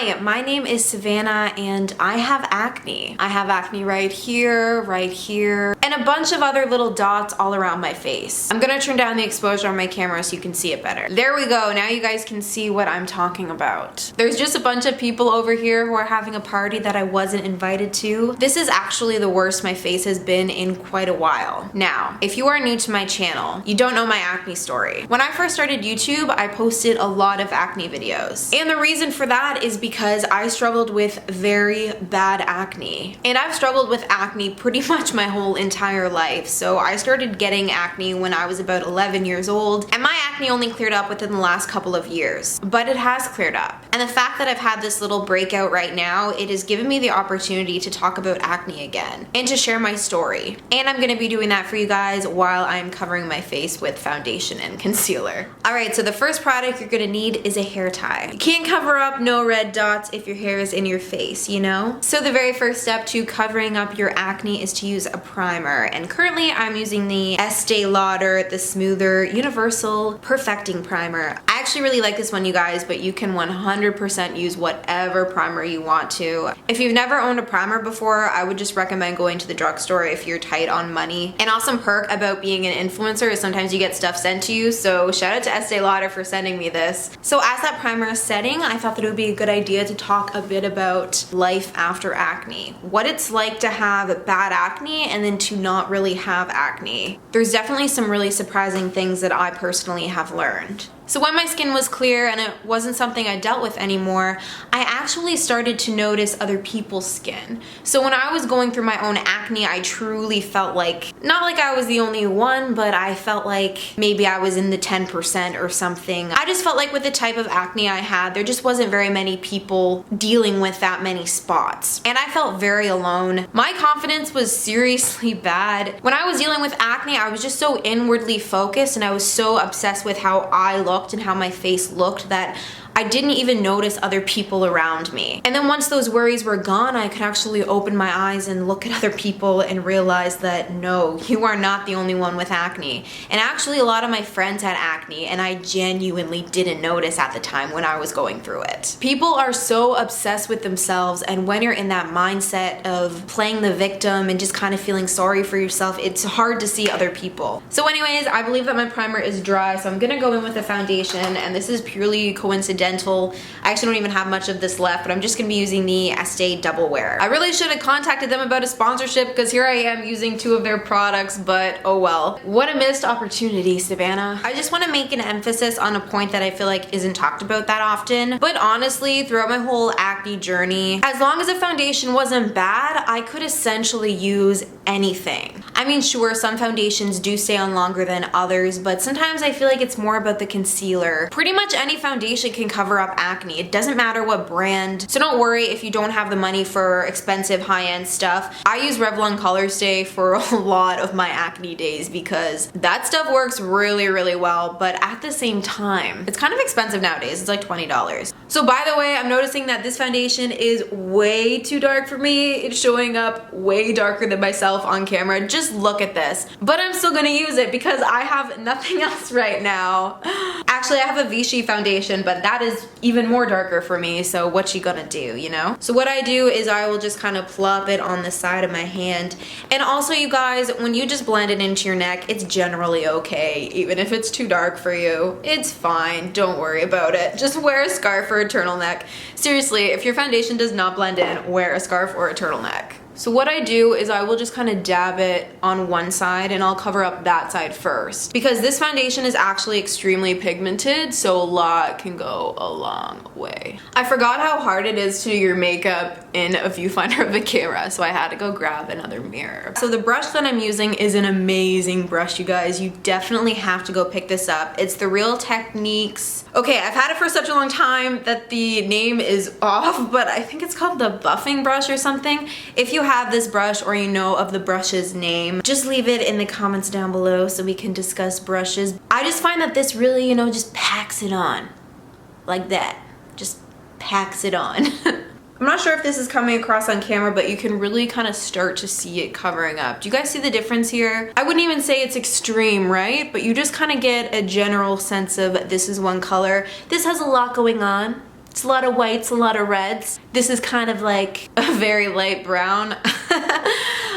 Hi, my name is Savannah and I have acne. I have acne right here, and a bunch of other little dots all around my face. I'm gonna turn down the exposure on my camera so you can see it better. There we go, now you guys can see what I'm talking about. There's just a bunch of people over here who are having a party that I wasn't invited to. This is actually the worst my face has been in quite a while. Now, if you are new to my channel, you don't know my acne story. When I first started YouTube, I posted a lot of acne videos. And the reason for that is because I struggled with very bad acne. And I've struggled with acne pretty much my whole entire life. So I started getting acne when I was about 11 years old, and my acne only cleared up within the last couple of years. But it has cleared up. And the fact that I've had this little breakout right now, it has given me the opportunity to talk about acne again and to share my story. And I'm gonna be doing that for you guys while I'm covering my face with foundation and concealer. Alright, so the first product you're gonna need is a hair tie. You can't cover up no red dots if your hair is in your face, you know? So the very first step to covering up your acne is to use a primer. And currently I'm using the Estee Lauder, the Smoother Universal Perfecting Primer. I actually really like this one, you guys, but you can 100% use whatever primer you want to. If you've never owned a primer before, I would just recommend going to the drugstore if you're tight on money. An awesome perk about being an influencer is sometimes you get stuff sent to you, so shout out to Estee Lauder for sending me this. So as that primer is setting, I thought that it would be a good idea to talk a bit about life after acne. What it's like to have bad acne and then to not really have acne. There's definitely some really surprising things that I personally have learned. So when my skin was clear and it wasn't something I dealt with anymore, I actually started to notice other people's skin. So when I was going through my own acne, I truly felt like, not like I was the only one, but I felt like maybe I was in the 10% or something. I just felt like with the type of acne I had, there just wasn't very many people dealing with that many spots. And I felt very alone. My confidence was seriously bad. When I was dealing with acne, I was just so inwardly focused and I was so obsessed with how I looked and how my face looked that I didn't even notice other people around me. And then once those worries were gone, I could actually open my eyes and look at other people and realize that no, you are not the only one with acne. And actually a lot of my friends had acne and I genuinely didn't notice at the time when I was going through it. People are so obsessed with themselves, and when you're in that mindset of playing the victim and just kind of feeling sorry for yourself, it's hard to see other people. So anyways, I believe that my primer is dry, so I'm gonna go in with a foundation, and this is purely coincidental. I actually don't even have much of this left, but I'm just gonna be using the Estee Double Wear. I really should have contacted them about a sponsorship because here I am using 2 of their products, but oh well. What a missed opportunity, Savannah. I just wanna make an emphasis on a point that I feel like isn't talked about that often, but honestly, throughout my whole acne journey, as long as the foundation wasn't bad, I could essentially use anything. I mean, sure, some foundations do stay on longer than others, but sometimes I feel like it's more about the concealer. Pretty much any foundation can cover up acne. It doesn't matter what brand. So don't worry if you don't have the money for expensive high-end stuff. I use Revlon Color Stay for a lot of my acne days because that stuff works really, really well, but at the same time, it's kind of expensive nowadays. It's like $20. So by the way, I'm noticing that this foundation is way too dark for me. It's showing up way darker than myself on camera. Just look at this. But I'm still gonna use it because I have nothing else right now. Actually, I have a Vichy foundation, but that is even more darker for me, so what you gonna do, you know? So what I do is I will just kind of plop it on the side of my hand. And also, you guys, when you just blend it into your neck, it's generally okay. Even if it's too dark for you, it's fine. Don't worry about it. Just wear a scarf or a turtleneck. Seriously, if your foundation does not blend in, wear a scarf or a turtleneck. So what I do is I will just kind of dab it on one side and I'll cover up that side first. Because this foundation is actually extremely pigmented, so a lot can go a long way. I forgot how hard it is to do your makeup in a viewfinder of a camera, so I had to go grab another mirror. So the brush that I'm using is an amazing brush, you guys. You definitely have to go pick this up. It's the Real Techniques. Okay, I've had it for such a long time that the name is off, but I think it's called the buffing brush or something. If you have this brush or you know of the brush's name, just leave it in the comments down below so we can discuss brushes. I just find that this really, you know, just packs it on. Like that. Just packs it on. I'm not sure if this is coming across on camera, but you can really kind of start to see it covering up. Do you guys see the difference here? I wouldn't even say it's extreme, right? But you just kind of get a general sense of this is one color. This has a lot going on. It's a lot of whites, a lot of reds. This is kind of like a very light brown.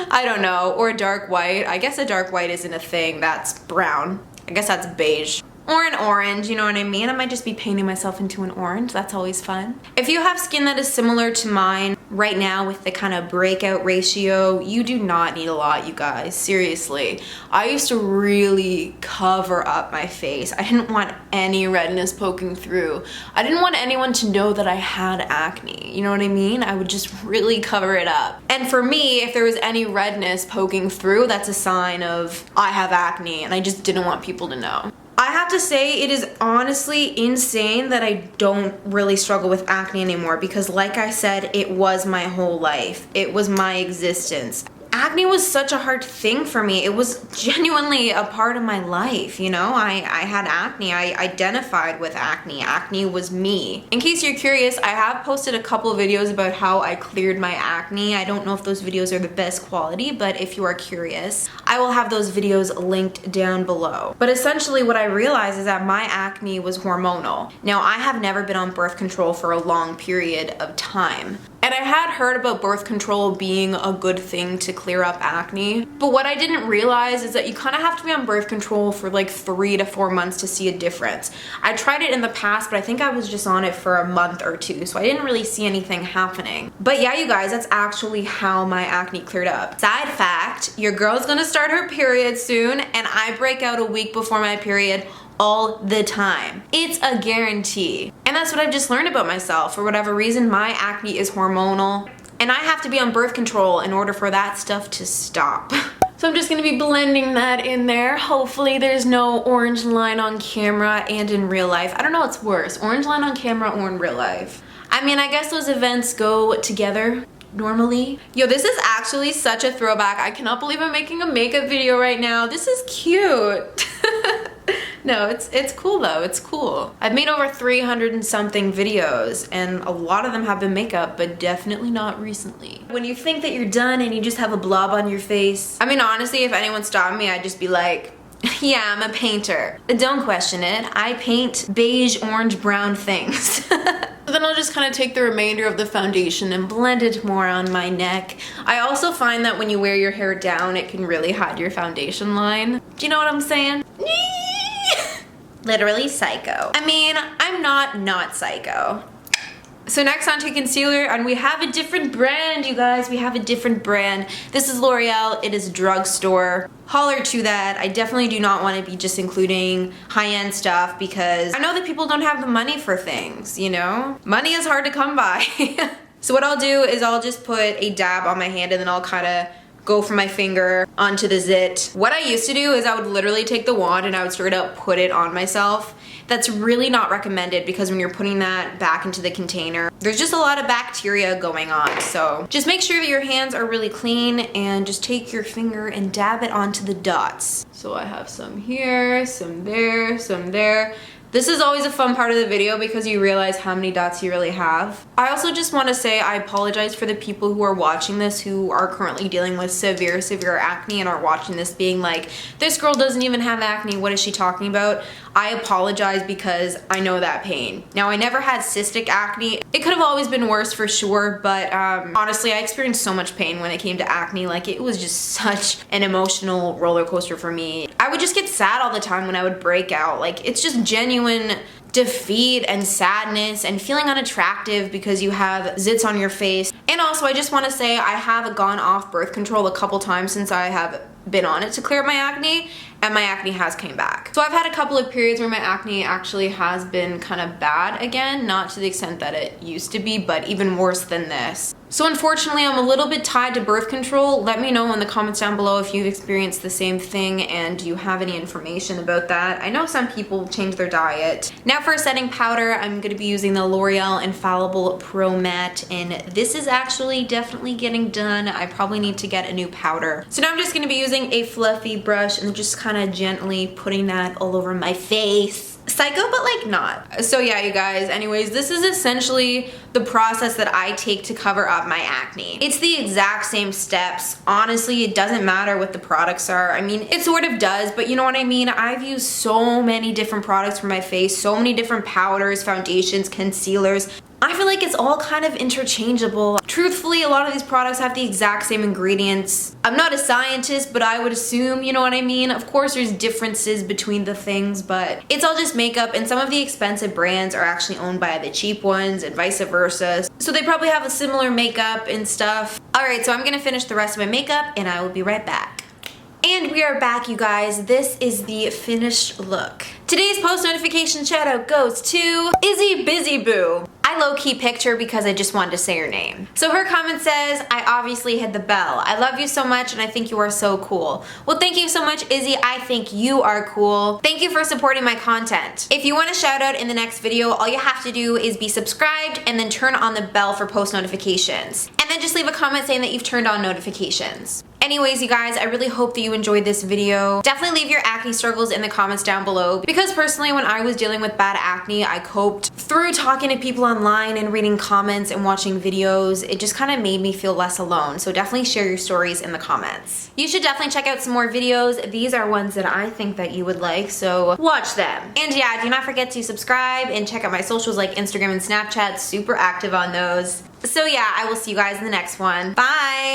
I don't know, or a dark white. I guess a dark white isn't a thing, that's brown. I guess that's beige. Or an orange, you know what I mean? I might just be painting myself into an orange, that's always fun. If you have skin that is similar to mine right now with the kind of breakout ratio, you do not need a lot, you guys, seriously. I used to really cover up my face. I didn't want any redness poking through. I didn't want anyone to know that I had acne, you know what I mean? I would just really cover it up. And for me, if there was any redness poking through, that's a sign of I have acne, and I just didn't want people to know. I have to say it is honestly insane that I don't really struggle with acne anymore because like I said, it was my whole life. It was my existence. Acne was such a hard thing for me. It was genuinely a part of my life, you know? I had acne. I identified with acne. Acne was me. In case you're curious, I have posted a couple of videos about how I cleared my acne. I don't know if those videos are the best quality, but if you are curious, I will have those videos linked down below. But essentially what I realized is that my acne was hormonal. Now, I have never been on birth control for a long period of time. And I had heard about birth control being a good thing to clear up acne, but what I didn't realize is that you kind of have to be on birth control for like 3 to 4 months to see a difference. I tried it in the past, but I think I was just on it for a month or 2, so I didn't really see anything happening. But yeah, you guys, that's actually how my acne cleared up. Side fact, your girl's gonna start her period soon, and I break out a week before my period all the time. It's a guarantee. And that's what I've just learned about myself. For whatever reason, my acne is hormonal, and I have to be on birth control in order for that stuff to stop. So I'm just gonna be blending that in there. Hopefully there's no orange line on camera and in real life. I don't know what's worse, orange line on camera or in real life. I mean, I guess those events go together normally. Yo, this is actually such a throwback. I cannot believe I'm making a makeup video right now. This is cute. No, it's cool though, it's cool. I've made over 300 and something videos, and a lot of them have been makeup, but definitely not recently. When you think that you're done and you just have a blob on your face, I mean, honestly, if anyone stopped me, I'd just be like, yeah, I'm a painter. Don't question it. I paint beige, orange, brown things. Then I'll just kind of take the remainder of the foundation and blend it more on my neck. I also find that when you wear your hair down, it can really hide your foundation line. Do you know what I'm saying? Literally psycho. I mean, I'm not psycho. So next on to concealer, and we have a different brand, you guys. We have a different brand. This is L'Oreal. It is drugstore. Holler to that. I definitely do not want to be just including high-end stuff because I know that people don't have the money for things, you know? Money is hard to come by. So what I'll do is I'll just put a dab on my hand and then I'll kind of go from my finger onto the zit. What I used to do is I would literally take the wand and I would straight up put it on myself. That's really not recommended because when you're putting that back into the container, there's just a lot of bacteria going on. So just make sure that your hands are really clean and just take your finger and dab it onto the dots. So I have some here, some there, some there. This is always a fun part of the video because you realize how many dots you really have. I also just want to say I apologize for the people who are watching this who are currently dealing with severe acne and are watching this being like, this girl doesn't even have acne, what is she talking about? I apologize because I know that pain. Now, I never had cystic acne. It could have always been worse for sure, but honestly, I experienced so much pain when it came to acne. Like, it was just such an emotional roller coaster for me. I would just get sad all the time when I would break out. Like, it's just genuine defeat and sadness and feeling unattractive because you have zits on your face. And also, I just want to say I have gone off birth control a couple times since I have been on it to clear up my acne, and my acne has came back. So I've had a couple of periods where my acne actually has been kind of bad again, not to the extent that it used to be, but even worse than this. So unfortunately, I'm a little bit tied to birth control. Let me know in the comments down below if you've experienced the same thing and do you have any information about that. I know some people change their diet. Now for a setting powder, I'm going to be using the L'Oreal Infallible Pro Matte, and this is actually definitely getting done. I probably need to get a new powder. So now I'm just going to be using a fluffy brush and just kind of gently putting that all over my face. Psycho, but like not. So yeah, you guys, anyways, this is essentially the process that I take to cover up my acne. It's the exact same steps. Honestly, it doesn't matter what the products are. I mean, it sort of does, but you know what I mean? I've used so many different products for my face, so many different powders, foundations, concealers. I feel like it's all kind of interchangeable. Truthfully, a lot of these products have the exact same ingredients. I'm not a scientist, but I would assume, you know what I mean? Of course there's differences between the things, but it's all just makeup, and some of the expensive brands are actually owned by the cheap ones and vice versa. So they probably have a similar makeup and stuff. Alright, so I'm gonna finish the rest of my makeup and I will be right back. And we are back, you guys. This is the finished look. Today's post notification shout out goes to Izzy Busy Boo. I low-key picked her because I just wanted to say her name. So her comment says, I obviously hit the bell. I love you so much and I think you are so cool. Well, thank you so much, Izzy. I think you are cool. Thank you for supporting my content. If you want a shout out in the next video, all you have to do is be subscribed and then turn on the bell for post notifications. And then just leave a comment saying that you've turned on notifications. Anyways, you guys, I really hope that you enjoyed this video. Definitely leave your acne struggles in the comments down below, because personally when I was dealing with bad acne, I coped through talking to people online and reading comments and watching videos. It just kind of made me feel less alone, so definitely share your stories in the comments. You should definitely check out some more videos. These are ones that I think that you would like, so watch them. And yeah, do not forget to subscribe and check out my socials like Instagram and Snapchat, super active on those. So yeah, I will see you guys in the next one. Bye!